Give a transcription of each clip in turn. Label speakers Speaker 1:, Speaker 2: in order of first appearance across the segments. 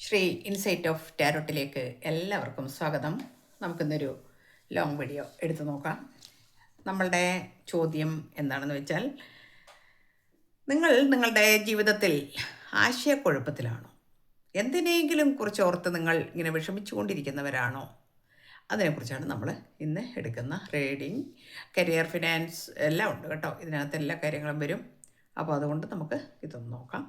Speaker 1: Shri insight of ടാരോട്ടിലേക്ക് എല്ലാവർക്കും സ്വാഗതം. നമുക്കിന്നൊരു ലോങ് വീഡിയോ എടുത്തു നോക്കാം. നമ്മളുടെ ചോദ്യം എന്താണെന്ന് വെച്ചാൽ, നിങ്ങളുടെ ജീവിതത്തിൽ ആശയക്കുഴപ്പത്തിലാണോ? എന്തിനെങ്കിലും കുറിച്ച് ഓർത്ത് നിങ്ങൾ ഇങ്ങനെ വിഷമിച്ചുകൊണ്ടിരിക്കുന്നവരാണോ? അതിനെക്കുറിച്ചാണ് നമ്മൾ ഇന്ന് എടുക്കുന്ന റീഡിങ്. കരിയർ, ഫിനാൻസ് എല്ലാം ഉണ്ട് കേട്ടോ, ഇതിനകത്ത് എല്ലാ കാര്യങ്ങളും വരും. അപ്പോൾ അതുകൊണ്ട് നമുക്ക് ഇതൊന്ന് നോക്കാം.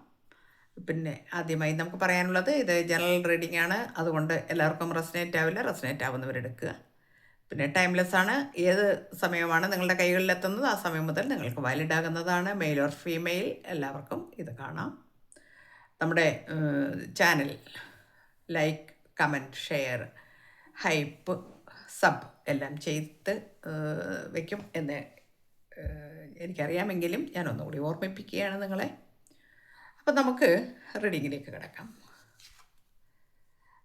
Speaker 1: പിന്നെ ആദ്യമായി നമുക്ക് പറയാനുള്ളത്, ഇത് ജനറൽ റീഡിംഗ് ആണ്, അതുകൊണ്ട് എല്ലാവർക്കും റെസനേറ്റ് ആവില്ല. റെസനേറ്റ് ആവുന്നവരെടുക്കുക. പിന്നെ ടൈംലെസ് ആണ്. ഏത് സമയമാണ് നിങ്ങളുടെ കൈകളിലെത്തുന്നത് ആ സമയം മുതൽ നിങ്ങൾക്ക് വാലിഡ് ആകുന്നതാണ്. മെയിൽ ഓർ ഫീമെയിൽ എല്ലാവർക്കും ഇത് കാണാം. നമ്മുടെ channel like, comment, share, hype, sub എല്ലാം ചെയ്ത് വയ്ക്കും എന്ന് എനിക്കറിയാമെങ്കിലും ഞാനൊന്നുകൂടി ഓർമ്മിപ്പിക്കുകയാണ് നിങ്ങളെ. അപ്പം നമുക്ക് റീഡിങ്ങിലേക്ക് കിടക്കാം.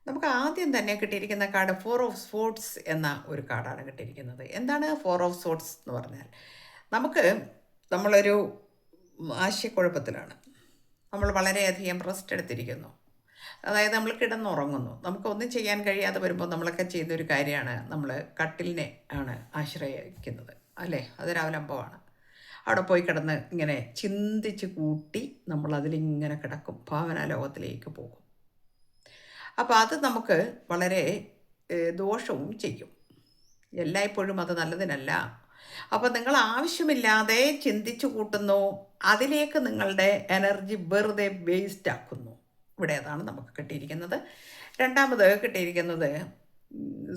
Speaker 1: നമുക്ക് ആദ്യം തന്നെ കിട്ടിയിരിക്കുന്ന കാർഡ് 4 ഓഫ് സ്വോർഡ്സ് എന്ന ഒരു കാർഡാണ് കിട്ടിയിരിക്കുന്നത്. എന്താണ് 4 ഓഫ് സ്വോർഡ്സ് എന്ന് പറഞ്ഞാൽ? നമ്മളൊരു ആശയക്കുഴപ്പത്തിലാണ്. നമ്മൾ വളരെയധികം റെസ്റ്റ് എടുത്തിരിക്കുന്നു. അതായത് നമ്മൾ കിടന്നുറങ്ങുന്നു. നമുക്കൊന്നും ചെയ്യാൻ കഴിയാതെ വരുമ്പോൾ നമ്മളൊക്കെ ചെയ്യുന്നൊരു കാര്യമാണ്, നമ്മൾ കട്ടിലിനെ ആണ് ആശ്രയിക്കുന്നത്, അല്ലേ? അതൊരവലംബമാണ്. അവിടെ പോയി കിടന്ന് ഇങ്ങനെ ചിന്തിച്ച് കൂട്ടി നമ്മളതിലിങ്ങനെ കിടക്കും, ഭാവനാ ലോകത്തിലേക്ക് പോകും. അപ്പോൾ അത് നമുക്ക് വളരെ ദോഷവും ചെയ്യും. എല്ലായ്പ്പോഴും അത് നല്ലതിനല്ല. അപ്പോൾ നിങ്ങൾ ആവശ്യമില്ലാതെ ചിന്തിച്ചു കൂട്ടുന്നു, അതിലേക്ക് നിങ്ങളുടെ എനർജി വെറുതെ വേസ്റ്റ് ആക്കുന്നു. ഇവിടെ അതാണ് നമുക്ക് കിട്ടിയിരിക്കുന്നത്. രണ്ടാമത് കിട്ടിയിരിക്കുന്നത്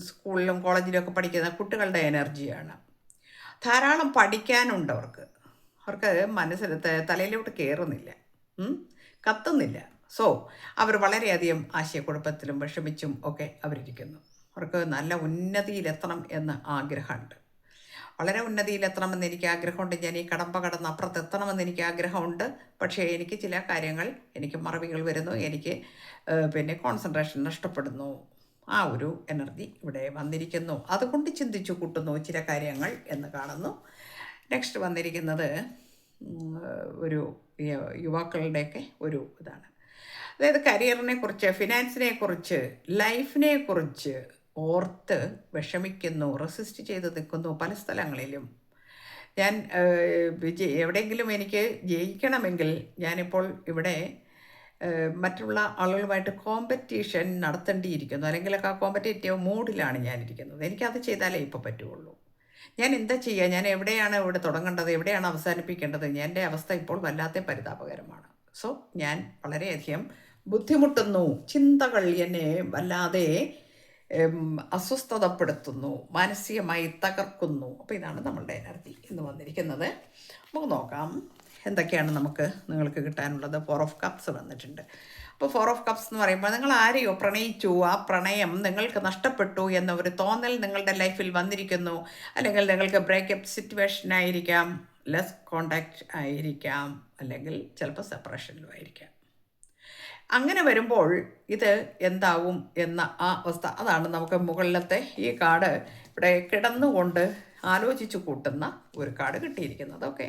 Speaker 1: സ്കൂളിലും കോളേജിലും ഒക്കെ പഠിക്കുന്ന കുട്ടികളുടെ എനർജിയാണ്. ധാരാളം പഠിക്കാനുണ്ട് അവർക്ക് മനസ്സിൽ തലയിലോട്ട് കയറുന്നില്ല, കത്തുന്നില്ല. സോ അവർ വളരെയധികം ആശയക്കുഴപ്പത്തിലും വിഷമിച്ചും ഒക്കെ അവരിയ്ക്കുന്നു. അവർക്ക് നല്ല ഉന്നതിയിലെത്തണം എന്ന് ആഗ്രഹമുണ്ട്. വളരെ ഉന്നതിയിലെത്തണമെന്ന് എനിക്ക് ആഗ്രഹമുണ്ട്. ഞാൻ ഈ കടമ്പ കടന്ന് അപ്പുറത്തെത്തണമെന്ന് എനിക്ക് ആഗ്രഹമുണ്ട്. പക്ഷേ എനിക്ക് ചില കാര്യങ്ങൾ, എനിക്ക് മറവികൾ വരുന്നു, എനിക്ക് പിന്നെ കോൺസെൻട്രേഷൻ നഷ്ടപ്പെടുന്നു. ആ ഒരു എനർജി ഇവിടെ വന്നിരിക്കുന്നു. അതുകൊണ്ട് ചിന്തിച്ചു കൂട്ടുന്നു ചില കാര്യങ്ങൾ എന്ന് കാണുന്നു. നെക്സ്റ്റ് വന്നിരിക്കുന്നത് ഒരു യുവാക്കളുടെയൊക്കെ ഒരു ഇതാണ്. അതായത് കരിയറിനെ കുറിച്ച്, ഫിനാൻസിനെ കുറിച്ച്, ലൈഫിനെ കുറിച്ച് ഓർത്ത് വിഷമിക്കുന്നു, റെസിസ്റ്റ് ചെയ്ത് നിൽക്കുന്നു പല സ്ഥലങ്ങളിലും. ഞാൻ എവിടെയെങ്കിലും എനിക്ക് ജയിക്കണമെങ്കിൽ ഞാനിപ്പോൾ ഇവിടെ മറ്റുള്ള ആളുകളുമായിട്ട് കോമ്പറ്റീഷൻ നടത്തേണ്ടിയിരിക്കുന്നു, അല്ലെങ്കിൽ ആ കോമ്പറ്റേറ്റീവ് മൂഡിലാണ് ഞാനിരിക്കുന്നത്. എനിക്കത് ചെയ്താലേ ഇപ്പോൾ പറ്റുള്ളൂ. ഞാൻ എന്താ ചെയ്യുക? ഞാൻ എവിടെയാണ് ഇവിടെ തുടങ്ങേണ്ടത്, എവിടെയാണ് അവസാനിപ്പിക്കേണ്ടത്? എൻ്റെ അവസ്ഥ ഇപ്പോൾ വല്ലാത്ത പരിതാപകരമാണ്. സോ ഞാൻ വളരെയധികം ബുദ്ധിമുട്ടുന്നു. ചിന്തകൾ എന്നെ വല്ലാതെ അസ്വസ്ഥതപ്പെടുത്തുന്നു, മാനസികമായി തകർക്കുന്നു. അപ്പോൾ ഇതാണ് നമ്മളുടെ എനർജി എന്ന് വന്നിരിക്കുന്നത്. നമുക്ക് നോക്കാം എന്തൊക്കെയാണ് നിങ്ങൾക്ക് കിട്ടാനുള്ളത്. 4 ഓഫ് കപ്സ് വന്നിട്ടുണ്ട്. അപ്പോൾ 4 ഓഫ് കപ്സ് എന്ന് പറയുമ്പോൾ, നിങ്ങൾ ആരെയോ പ്രണയിച്ചു, ആ പ്രണയം നിങ്ങൾക്ക് നഷ്ടപ്പെട്ടു എന്ന ഒരു തോന്നൽ നിങ്ങളുടെ ലൈഫിൽ വന്നിരിക്കുന്നു. അല്ലെങ്കിൽ നിങ്ങൾക്ക് ബ്രേക്കപ്പ് സിറ്റുവേഷൻ ആയിരിക്കാം, ലെസ് കോണ്ടാക്റ്റ് ആയിരിക്കാം, അല്ലെങ്കിൽ ചിലപ്പോൾ സെപ്പറേഷനിലും ആയിരിക്കാം. അങ്ങനെ വരുമ്പോൾ ഇത് എന്താവും എന്ന ആ അവസ്ഥ, അതാണ് നമുക്ക് മുകളിലത്തെ ഈ കാർഡ് ഇവിടെ കിടന്നുകൊണ്ട് ആലോചിച്ച് കൂട്ടുന്ന ഒരു കാർഡ് കിട്ടിയിരിക്കുന്നത്. ഓക്കെ,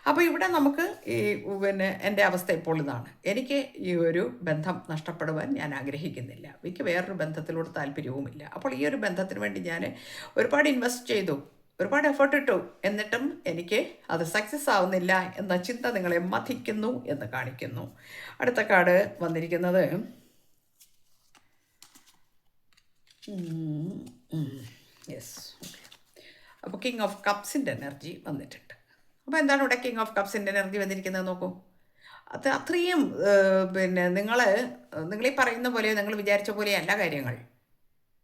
Speaker 1: അപ്പോൾ ഇവിടെ നമുക്ക് എൻ്റെ അവസ്ഥ ഇപ്പോൾ ഇതാണ്. എനിക്ക് ഈ ഒരു ബന്ധം നഷ്ടപ്പെടുവാൻ ഞാൻ ആഗ്രഹിക്കുന്നില്ല. എനിക്ക് വേറൊരു ബന്ധത്തിലൂടെ താല്പര്യവുമില്ല. അപ്പോൾ ഈ ഒരു ബന്ധത്തിന് വേണ്ടി ഞാൻ ഒരുപാട് ഇൻവെസ്റ്റ് ചെയ്തു, ഒരുപാട് എഫേർട്ട് ഇട്ടു, എന്നിട്ടും എനിക്ക് അത് സക്സസ് ആവുന്നില്ല എന്ന ചിന്ത നിങ്ങളെ മഥിക്കുന്നു എന്ന് കാണിക്കുന്നു. അടുത്ത കാർഡ് വന്നിരിക്കുന്നത് യെസ്, ഓക്കെ. അപ്പോൾ കിങ് ഓഫ് കപ്സിൻ്റെ എനർജി വന്നിട്ടുണ്ട്. അപ്പോൾ എന്താണ് ഇവിടെ കിങ് ഓഫ് കപ്സിൻ്റെ എനർജി വന്നിരിക്കുന്നത് നോക്കൂ. അത് അത്രയും നിങ്ങളീ പറയുന്ന പോലെ, നിങ്ങൾ വിചാരിച്ച പോലെയല്ല കാര്യങ്ങൾ.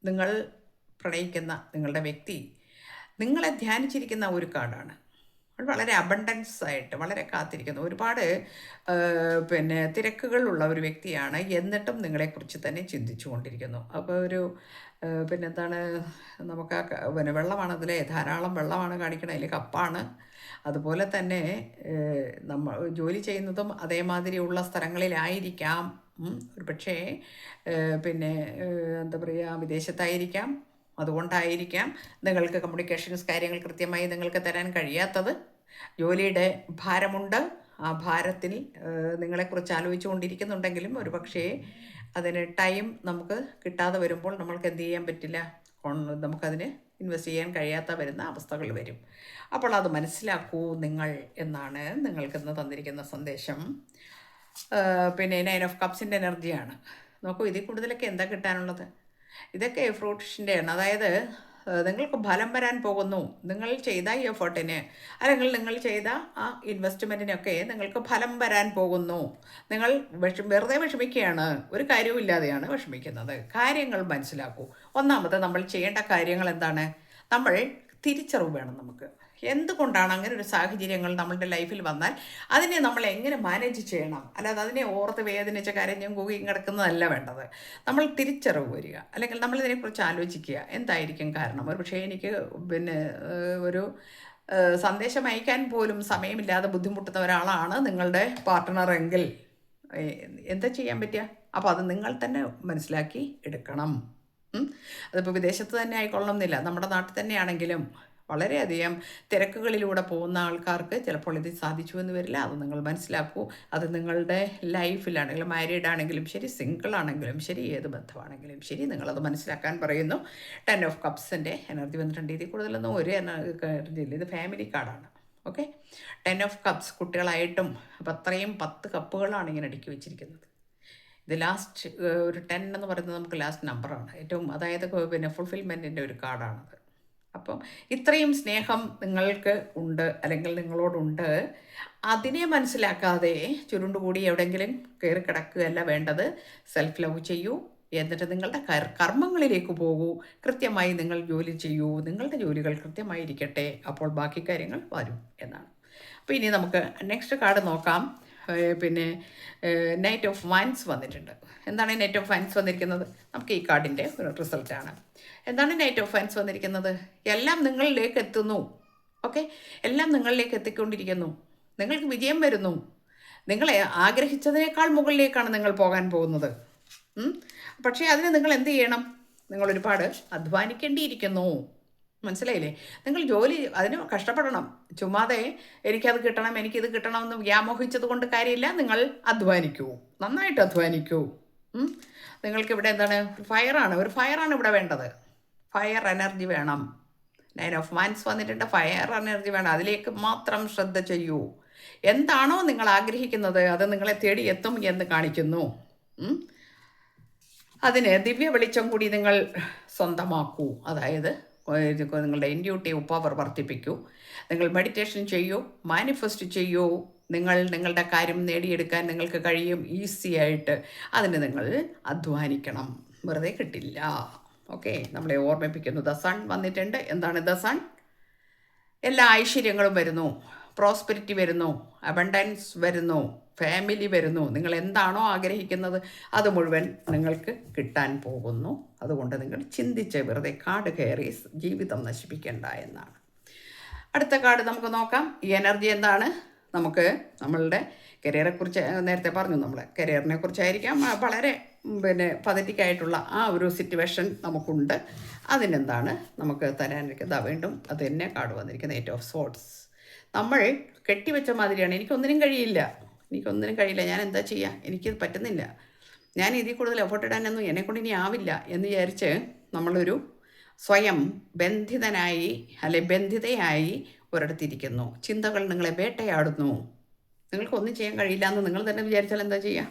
Speaker 1: നിങ്ങൾ പ്രണയിക്കുന്ന നിങ്ങളുടെ വ്യക്തി നിങ്ങളെ ധ്യാനിച്ചിരിക്കുന്ന ഒരു കാർഡാണ്. വളരെ അബണ്ടൻസ് ആയിട്ട് വളരെ കാത്തിരിക്കുന്നു. ഒരുപാട് തിരക്കുകളുള്ള ഒരു വ്യക്തിയാണ്, എന്നിട്ടും നിങ്ങളെക്കുറിച്ച് തന്നെ ചിന്തിച്ചു കൊണ്ടിരിക്കുന്നു. അപ്പോൾ പിന്നെന്താണ്, നമുക്ക് വെള്ളമാണ് അതിലെ ധാരാളം വെള്ളമാണ് കാണിക്കണത്, അതിൽ കപ്പാണ്. അതുപോലെ തന്നെ നമ്മൾ ജോലി ചെയ്യുന്നതും അതേമാതിരിയുള്ള സ്ഥലങ്ങളിലായിരിക്കാം. ഒരു പക്ഷേ എന്താ പറയുക, വിദേശത്തായിരിക്കാം. അതുകൊണ്ടായിരിക്കാം നിങ്ങൾക്ക് കമ്മ്യൂണിക്കേഷൻസ് കാര്യങ്ങൾ കൃത്യമായി നിങ്ങൾക്ക് തരാൻ കഴിയാത്തത്. ജോലിയുടെ ഭാരമുണ്ട്. ആ ഭാരത്തിൽ നിങ്ങളെക്കുറിച്ച് ആലോചിച്ചു കൊണ്ടിരിക്കുന്നുണ്ടെങ്കിലും ഒരു പക്ഷേ അതിന് ടൈം നമുക്ക് കിട്ടാതെ വരുമ്പോൾ നമ്മൾക്ക് എന്ത് ചെയ്യാൻ പറ്റില്ല, നമുക്കതിന് ഇൻവെസ്റ്റ് ചെയ്യാൻ കഴിയാത്ത വരുന്ന അവസ്ഥകൾ വരും. അപ്പോൾ അത് മനസ്സിലാക്കൂ നിങ്ങൾ എന്നാണ് നിങ്ങൾക്കിന്ന് തന്നിരിക്കുന്ന സന്ദേശം. പിന്നെ 9 ഓഫ് കപ്സിൻ്റെ എനർജിയാണ്. നോക്കൂ, ഇതിൽ കൂടുതലൊക്കെ എന്താ കിട്ടാനുള്ളത്? ഇതൊക്കെ ഫ്രൂട്ട്സിൻ്റെയാണ്. അതായത് നിങ്ങൾക്ക് ഫലം വരാൻ പോകുന്നു. നിങ്ങൾ ചെയ്ത ഈ എഫേർട്ടിന് അല്ലെങ്കിൽ നിങ്ങൾ ചെയ്ത ആ ഇൻവെസ്റ്റ്മെൻറ്റിനൊക്കെ നിങ്ങൾക്ക് ഫലം വരാൻ പോകുന്നു. നിങ്ങൾ വെറുതെ വിഷമിക്കുകയാണ്, ഒരു കാര്യവും ഇല്ലാതെയാണ് വിഷമിക്കുന്നത്. കാര്യങ്ങൾ മനസ്സിലാക്കൂ. ഒന്നാമത് നമ്മൾ ചെയ്യേണ്ട കാര്യങ്ങൾ എന്താണ്? നമ്മൾ തിരിച്ചറിവ് വേണം നമുക്ക്. എന്തുകൊണ്ടാണ് അങ്ങനെ ഒരു സാഹചര്യങ്ങൾ നമ്മളുടെ ലൈഫിൽ വന്നാൽ അതിനെ നമ്മൾ എങ്ങനെ മാനേജ് ചെയ്യണം, അല്ലാതെ അതിനെ ഓർത്ത് വേദനിച്ച കരഞ്ഞും കൂകിയും കിടക്കുന്നതല്ല വേണ്ടത്. നമ്മൾ തിരിച്ചറിവ് വരിക, അല്ലെങ്കിൽ നമ്മളിതിനെക്കുറിച്ച് ആലോചിക്കുക. എന്തായിരിക്കും കാരണം? ഒരു പക്ഷേ എനിക്ക് ഒരു സന്ദേശം അയക്കാൻ പോലും സമയമില്ലാതെ ബുദ്ധിമുട്ടുന്ന ഒരാളാണ് നിങ്ങളുടെ പാർട്ട്ണറെങ്കിൽ എന്താ ചെയ്യാൻ പറ്റുക? അപ്പോൾ അത് നിങ്ങൾ തന്നെ മനസ്സിലാക്കി എടുക്കണം. അതിപ്പോൾ വിദേശത്ത് തന്നെ ആയിക്കൊള്ളണം എന്നില്ല, നമ്മുടെ നാട്ടിൽ തന്നെയാണെങ്കിലും വളരെയധികം തിരക്കുകളിലൂടെ പോകുന്ന ആൾക്കാർക്ക് ചിലപ്പോൾ ഇത് സാധിച്ചു എന്ന് വരില്ല. അത് നിങ്ങൾ മനസ്സിലാക്കൂ. അത് നിങ്ങളുടെ ലൈഫിലാണെങ്കിലും, മാരീഡ് ആണെങ്കിലും ശരി, സിംഗിൾ ആണെങ്കിലും ശരി, ഏത് ബന്ധമാണെങ്കിലും ശരി, നിങ്ങളത് മനസ്സിലാക്കാൻ പറയുന്നു. 10 ഓഫ് കപ്സിൻ്റെ എനർജി വന്നിട്ടുണ്ട്. ഇതിൽ കൂടുതലൊന്നും ഒരു എനർജിയില്ല. ഇത് ഫാമിലി കാർഡാണ്. ഓക്കെ, 10 ഓഫ് കപ്സ് കുട്ടികളായിട്ടും അപ്പം അത്രയും 10 കപ്പുകളാണ് ഇങ്ങനെ അടുക്കി വെച്ചിരിക്കുന്നത്. ഇത് ലാസ്റ്റ് ഒരു 10 എന്ന് പറയുന്നത് നമുക്ക് ലാസ്റ്റ് നമ്പറാണ് ഏറ്റവും, അതായത് ഫുൾഫിൽമെൻറ്റിൻ്റെ ഒരു കാർഡാണത്. അപ്പം ഇത്രയും സ്നേഹം നിങ്ങൾക്ക് ഉണ്ട്, അല്ലെങ്കിൽ നിങ്ങളോടുണ്ട്. അതിനെ മനസ്സിലാക്കാതെ ചുരുണ്ടുകൂടി എവിടെയെങ്കിലും കയറി കിടക്കുകയല്ല വേണ്ടത്. സെൽഫ് ലവ് ചെയ്യൂ. എന്നിട്ട് നിങ്ങളുടെ കർമ്മങ്ങളിലേക്ക് പോകൂ. കൃത്യമായി നിങ്ങൾ ജോലി ചെയ്യൂ. നിങ്ങളുടെ ജോലികൾ കൃത്യമായിരിക്കട്ടെ. അപ്പോൾ ബാക്കി കാര്യങ്ങൾ വരും എന്നാണ്. അപ്പോൾ ഇനി നമുക്ക് നെക്സ്റ്റ് കാർഡ് നോക്കാം. നൈറ്റ് ഓഫ് വൈൻസ് വന്നിട്ടുണ്ട്. എന്താണ് നൈറ്റ് ഓഫ് വൈൻസ് വന്നിരിക്കുന്നത്? നമുക്ക് ഈ കാർഡിൻ്റെ ഒരു റിസൾട്ടാണ്. എന്താണ് നൈറ്റ് ഓഫ് വൈൻസ് വന്നിരിക്കുന്നത്? എല്ലാം നിങ്ങളിലേക്ക് എത്തുന്നു. ഓക്കെ, എല്ലാം നിങ്ങളിലേക്ക് എത്തിക്കൊണ്ടിരിക്കുന്നു. നിങ്ങൾക്ക് വിജയം വരുന്നു. നിങ്ങളെ ആഗ്രഹിച്ചതിനേക്കാൾ മുകളിലേക്കാണ് നിങ്ങൾ പോകാൻ പോകുന്നത്. പക്ഷേ അതിന് നിങ്ങൾ എന്ത് ചെയ്യണം? നിങ്ങൾ ഒരുപാട് അധ്വാനിക്കേണ്ടിയിരിക്കുന്നു. മനസ്സിലായില്ലേ? നിങ്ങൾ ജോലി അതിന് കഷ്ടപ്പെടണം. ചുമ്മാതെ എനിക്കത് കിട്ടണം, എനിക്കിത് കിട്ടണമെന്ന് വ്യാമോഹിച്ചത് കൊണ്ട് കാര്യമില്ല. നിങ്ങൾ അധ്വാനിക്കൂ, നന്നായിട്ട് അധ്വാനിക്കൂ. നിങ്ങൾക്കിവിടെ എന്താണ്? ഒരു ഫയറാണ് ഇവിടെ വേണ്ടത്. ഫയർ എനർജി വേണം. 9 ഓഫ് വൈൻസ് വന്നിട്ടുണ്ട്. ഫയർ എനർജി വേണം. അതിലേക്ക് മാത്രം ശ്രദ്ധ ചെയ്യൂ. എന്താണോ നിങ്ങൾ ആഗ്രഹിക്കുന്നത് അത് നിങ്ങളെ തേടി എത്തും എന്ന് കാണിക്കുന്നു. അതിന് ദിവ്യ വെളിച്ചം കൂടി നിങ്ങൾ സ്വന്തമാക്കൂ. അതായത് നിങ്ങളുടെ ഇൻഡ്യൂട്ടീവ് പവർ വർദ്ധിപ്പിക്കൂ. നിങ്ങൾ മെഡിറ്റേഷൻ ചെയ്യൂ, മാനിഫെസ്റ്റ് ചെയ്യൂ. നിങ്ങളുടെ കാര്യം നേടിയെടുക്കാൻ നിങ്ങൾക്ക് കഴിയും ഈസി ആയിട്ട്. അതിന് നിങ്ങൾ അധ്വാനിക്കണം, വെറുതെ കിട്ടില്ല. ഓക്കെ, നമ്മളെ ഓർമ്മിപ്പിക്കുന്നു. ദ സൺ വന്നിട്ടുണ്ട്. എന്താണ് ദ സൺ? എല്ലാ ഐശ്വര്യങ്ങളും വരുന്നു, പ്രോസ്പെരിറ്റി വരുന്നു, അബണ്ടൻസ് വരുന്നു, ഫാമിലി വരുന്നു. നിങ്ങൾ എന്താണോ ആഗ്രഹിക്കുന്നത് അത് മുഴുവൻ നിങ്ങൾക്ക് കിട്ടാൻ പോകുന്നു. അതുകൊണ്ട് നിങ്ങൾ ചിന്തിച്ച് വെറുതെ കാർഡ് കയറി ജീവിതം നശിപ്പിക്കേണ്ട എന്നാണ്. അടുത്ത കാർഡ് നമുക്ക് നോക്കാം. ഈ എനർജി എന്താണ്? നമുക്ക് നമ്മളുടെ കരിയറെക്കുറിച്ച് നേരത്തെ പറഞ്ഞു. നമ്മളെ കരിയറിനെ കുറിച്ചായിരിക്കാം. വളരെ പതറ്റിക്കായിട്ടുള്ള ആ ഒരു സിറ്റുവേഷൻ നമുക്കുണ്ട്. അതിനെന്താണ് നമുക്ക് തരാനിരിക്കുന്നത്? വീണ്ടും അത് തന്നെ കാർഡ് വന്നിരിക്കുന്നത് 8 ഓഫ് സോർഡ്സ്. നമ്മൾ കെട്ടിവെച്ച മാതിരിയാണ്. എനിക്കൊന്നിനും കഴിയില്ല, ഞാൻ എന്താ ചെയ്യുക, എനിക്കിത് പറ്റുന്നില്ല, ഞാൻ ഇതിൽ കൂടുതൽ എഫോർട്ട് ഇടാനൊന്നും എന്നെക്കൊണ്ട് ഇനി ആവില്ല എന്ന് വിചാരിച്ച് നമ്മളൊരു സ്വയം ബന്ധിതനായി ബന്ധിതയായി ഒരിടത്തിരിക്കുന്നു. ചിന്തകൾ നിങ്ങളെ വേട്ടയാടുന്നു. നിങ്ങൾക്കൊന്നും ചെയ്യാൻ കഴിയില്ല എന്ന് നിങ്ങൾ തന്നെ വിചാരിച്ചാൽ എന്താ ചെയ്യുക?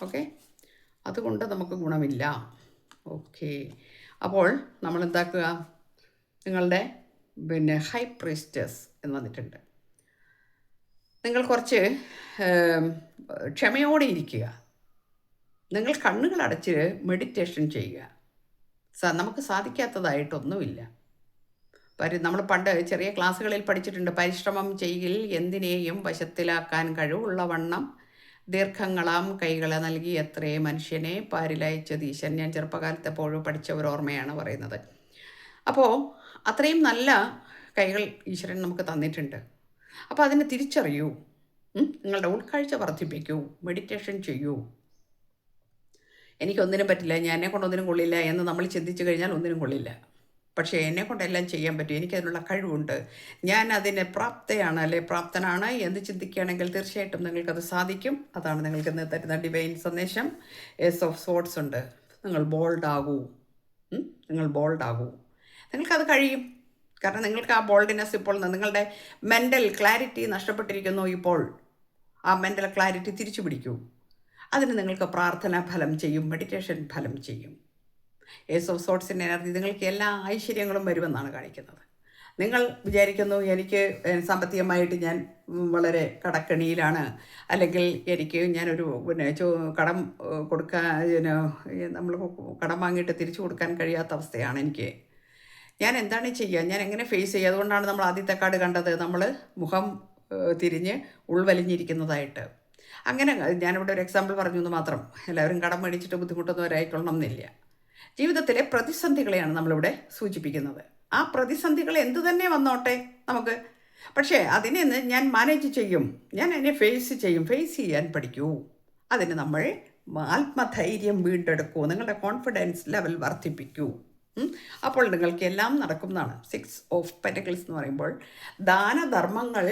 Speaker 1: ഓക്കെ, അതുകൊണ്ട് നമുക്ക് ഗുണമില്ല. ഓക്കെ, അപ്പോൾ നമ്മൾ എന്താക്കുക? നിങ്ങളുടെ ഹൈ പ്രീസ്റ്റസ് എന്ന് വന്നിട്ടുണ്ട്. നിങ്ങൾ കുറച്ച് ക്ഷമയോടെ ഇരിക്കുക. നിങ്ങൾ കണ്ണുകൾ അടച്ച് മെഡിറ്റേഷൻ ചെയ്യുക. നമുക്ക് സാധിക്കാത്തതായിട്ടൊന്നുമില്ല. നമ്മൾ പണ്ട് ചെറിയ ക്ലാസ്സുകളിൽ പഠിച്ചിട്ടുണ്ട്. പരിശ്രമം ചെയ്യിൽ എന്തിനേയും വശത്തിലാക്കാൻ കഴിവുള്ള വണ്ണം ദീർഘങ്ങളാം കൈകളെ നൽകി എത്രേ മനുഷ്യനെ പാരിലയച്ചത് ഈശൻ. ഞാൻ ചെറുപ്പകാലത്തെപ്പോഴും പഠിച്ച ഒരു ഓർമ്മയാണ് പറയുന്നത്. അപ്പോൾ അത്രയും നല്ല കൈകൾ ഈശ്വരൻ നമുക്ക് തന്നിട്ടുണ്ട്. അപ്പോൾ അതിനെ തിരിച്ചറിയൂ. നിങ്ങളുടെ ഉൾക്കാഴ്ച വർദ്ധിപ്പിക്കൂ. മെഡിറ്റേഷൻ ചെയ്യൂ. എനിക്കൊന്നിനും പറ്റില്ല, എന്നെ കൊണ്ടൊന്നിനും കൊള്ളില്ല എന്ന് നമ്മൾ ചിന്തിച്ചു കഴിഞ്ഞാൽ ഒന്നിനും കൊള്ളില്ല. പക്ഷേ എന്നെക്കൊണ്ട് എല്ലാം ചെയ്യാൻ പറ്റും, എനിക്കതിനുള്ള കഴിവുണ്ട്, ഞാൻ അതിന് പ്രാപ്തയാണ് അല്ലെ പ്രാപ്തനാണ് എന്ന് ചിന്തിക്കുകയാണെങ്കിൽ തീർച്ചയായിട്ടും നിങ്ങൾക്കത് സാധിക്കും. അതാണ് നിങ്ങൾക്ക് ഇന്ന് തരുന്ന ഡിവൈൻ സന്ദേശം. എസ് ഓഫ് സോർട്സ് ഉണ്ട്. നിങ്ങൾ ബോൾഡാകൂ, നിങ്ങൾ ബോൾഡാകൂ, നിങ്ങൾക്കത് കഴിയും. കാരണം നിങ്ങൾക്ക് ആ ബോൾഡിനെസ് ഇപ്പോൾ നിങ്ങളുടെ മെൻ്റൽ ക്ലാരിറ്റി നഷ്ടപ്പെട്ടിരിക്കുന്നു. ഇപ്പോൾ ആ മെൻ്റൽ ക്ലാരിറ്റി തിരിച്ചു പിടിക്കൂ. അതിന് നിങ്ങൾക്ക് പ്രാർത്ഥന ഫലം ചെയ്യും, മെഡിറ്റേഷൻ ഫലം ചെയ്യും. ഏസ് ഓഫ് സോട്ട്സിൻ്റെ എനർജി നിങ്ങൾക്ക് എല്ലാ ഐശ്വര്യങ്ങളും വരുമെന്നാണ് കാണിക്കുന്നത്. നിങ്ങൾ വിചാരിക്കുന്നു എനിക്ക് സാമ്പത്തികമായിട്ട് ഞാൻ വളരെ കടക്കണിയിലാണ്, അല്ലെങ്കിൽ ഞാനൊരു കടം കൊടുക്കാൻ നമ്മൾ കടം വാങ്ങിയിട്ട് തിരിച്ചു കൊടുക്കാൻ കഴിയാത്ത അവസ്ഥയാണ് എനിക്ക്, ഞാൻ എന്താണ് ചെയ്യുക, ഞാൻ എങ്ങനെ ഫേസ് ചെയ്യുക? അതുകൊണ്ടാണ് നമ്മൾ ആദ്യത്തെ കാർഡ് കണ്ടത്, നമ്മൾ മുഖം തിരിഞ്ഞ് ഉൾവലിഞ്ഞിരിക്കുന്നതായിട്ട്. അങ്ങനെ ഞാനിവിടെ ഒരു എക്സാമ്പിൾ പറഞ്ഞു എന്ന് മാത്രം. എല്ലാവരും കടം മേടിച്ചിട്ട് ബുദ്ധിമുട്ടുന്നവരായിക്കൊള്ളണം എന്നില്ല. ജീവിതത്തിലെ പ്രതിസന്ധികളെയാണ് നമ്മളിവിടെ സൂചിപ്പിക്കുന്നത്. ആ പ്രതിസന്ധികൾ എന്തു തന്നെ വന്നോട്ടെ നമുക്ക്, പക്ഷേ അതിനെ ഞാൻ മാനേജ് ചെയ്യും, ഞാൻ അതിനെ ഫേസ് ചെയ്യും. ഫേസ് ചെയ്യാൻ പഠിക്കൂ. അതിന് നമ്മൾ ആത്മധൈര്യം വീണ്ടെടുക്കൂ, നിങ്ങളുടെ കോൺഫിഡൻസ് ലെവൽ വർദ്ധിപ്പിക്കൂ. അപ്പോൾ നിങ്ങൾക്ക് എല്ലാം നടക്കുന്നതാണ്. 6 ഓഫ് പെറ്റക്കിൾസ് എന്ന് പറയുമ്പോൾ ദാനധർമ്മങ്ങൾ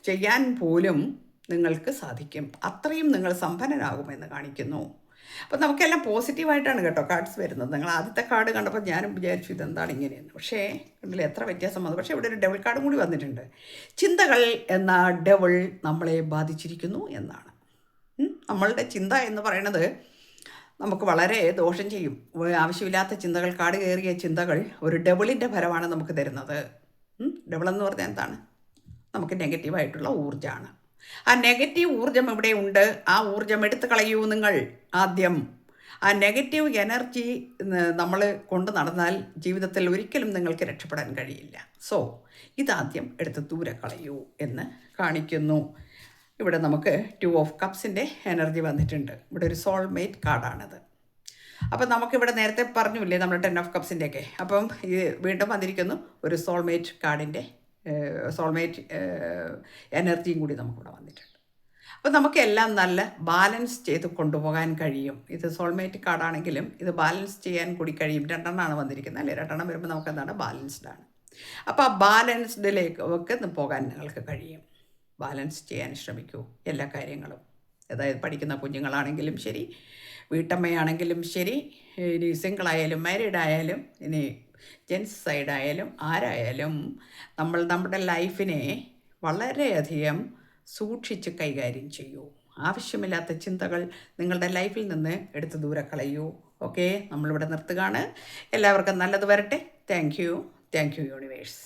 Speaker 1: ചെയ്യാൻ പോലും നിങ്ങൾക്ക് സാധിക്കും, അത്രയും നിങ്ങൾ സമ്പന്നനാകുമെന്ന് കാണിക്കുന്നു. അപ്പോൾ നമുക്കെല്ലാം പോസിറ്റീവായിട്ടാണ് കേട്ടോ കാർഡ്സ് വരുന്നത്. നിങ്ങൾ ആദ്യത്തെ കാർഡ് കണ്ടപ്പോൾ ഞാനും വിചാരിച്ചു ഇതെന്താണ് ഇങ്ങനെയെന്ന്. പക്ഷേ കണ്ടില്ല എത്ര വ്യത്യാസം വന്നു. പക്ഷേ ഇവിടെ ഒരു ഡെവിൾ കാർഡും കൂടി വന്നിട്ടുണ്ട്. ചിന്തകൾ എന്ന ഡെവിൾ നമ്മളെ ബാധിച്ചിരിക്കുന്നു എന്നാണ്. നമ്മളുടെ ചിന്ത എന്ന് പറയുന്നത് നമുക്ക് വളരെ ദോഷം ചെയ്യും. ആവശ്യമില്ലാത്ത ചിന്തകൾ, കാട് കയറിയ ചിന്തകൾ ഒരു ഡബിളിൻ്റെ ഫലമാണ് നമുക്ക് തരുന്നത്. ഡബിളെന്ന് പറഞ്ഞാൽ എന്താണ്? നമുക്ക് നെഗറ്റീവായിട്ടുള്ള ഊർജ്ജമാണ്. ആ നെഗറ്റീവ് ഊർജ്ജം ഇവിടെ ഉണ്ട്. ആ ഊർജ്ജം എടുത്തു കളയൂ നിങ്ങൾ ആദ്യം. ആ നെഗറ്റീവ് എനർജി നമ്മൾ കൊണ്ട് നടന്നാൽ ജീവിതത്തിൽ ഒരിക്കലും നിങ്ങൾക്ക് രക്ഷപ്പെടാൻ കഴിയില്ല. സോ ഇതാദ്യം എടുത്ത് ദൂരെ കളയൂ എന്ന് കാണിക്കുന്നു. ഇവിടെ നമുക്ക് 2 ഓഫ് കപ്സിൻ്റെ എനർജി വന്നിട്ടുണ്ട്. ഇവിടെ ഒരു സോൾമേറ്റ് കാർഡാണിത്. അപ്പം നമുക്കിവിടെ നേരത്തെ പറഞ്ഞില്ലേ നമ്മൾ 10 ഓഫ് കപ്സിൻ്റെയൊക്കെ. അപ്പം ഇത് വീണ്ടും വന്നിരിക്കുന്നു ഒരു സോൾമേറ്റ് കാർഡിൻ്റെ സോൾമേറ്റ് എനർജിയും കൂടി നമുക്കിവിടെ വന്നിട്ടുണ്ട്. അപ്പോൾ നമുക്കെല്ലാം നല്ല ബാലൻസ് ചെയ്ത് കൊണ്ടുപോകാൻ കഴിയും. ഇത് സോൾമേറ്റ് കാർഡാണെങ്കിലും ഇത് ബാലൻസ് ചെയ്യാൻ കൂടി കഴിയും. 2 എണ്ണമാണ് വന്നിരിക്കുന്നത് അല്ലേ? 2 എണ്ണം വരുമ്പോൾ നമുക്ക് എന്താണ് ബാലൻസ്ഡാണ്. അപ്പോൾ ആ ബാലൻസ്ഡിലേക്ക് ഒക്കെ പോകാൻ നിങ്ങൾക്ക് കഴിയും. ബാലൻസ് ചെയ്യാൻ ശ്രമിക്കൂ എല്ലാ കാര്യങ്ങളും. അതായത് പഠിക്കുന്ന കുഞ്ഞുങ്ങളാണെങ്കിലും ശരി, വീട്ടമ്മയാണെങ്കിലും ശരി, ഇനി സിംഗിളായാലും മാരീഡായാലും ഇനി ജെൻസ് സൈഡായാലും ആരായാലും നമ്മുടെ ലൈഫിനെ വളരെയധികം സൂക്ഷിച്ച് കൈകാര്യം ചെയ്യൂ. ആവശ്യമില്ലാത്ത ചിന്തകൾ നിങ്ങളുടെ ലൈഫിൽ നിന്ന് എടുത്ത് ദൂരെ കളയൂ. ഓക്കെ, നമ്മളിവിടെ നിർത്തുകയാണ്. എല്ലാവർക്കും നല്ലത് വരട്ടെ. Thank you universe.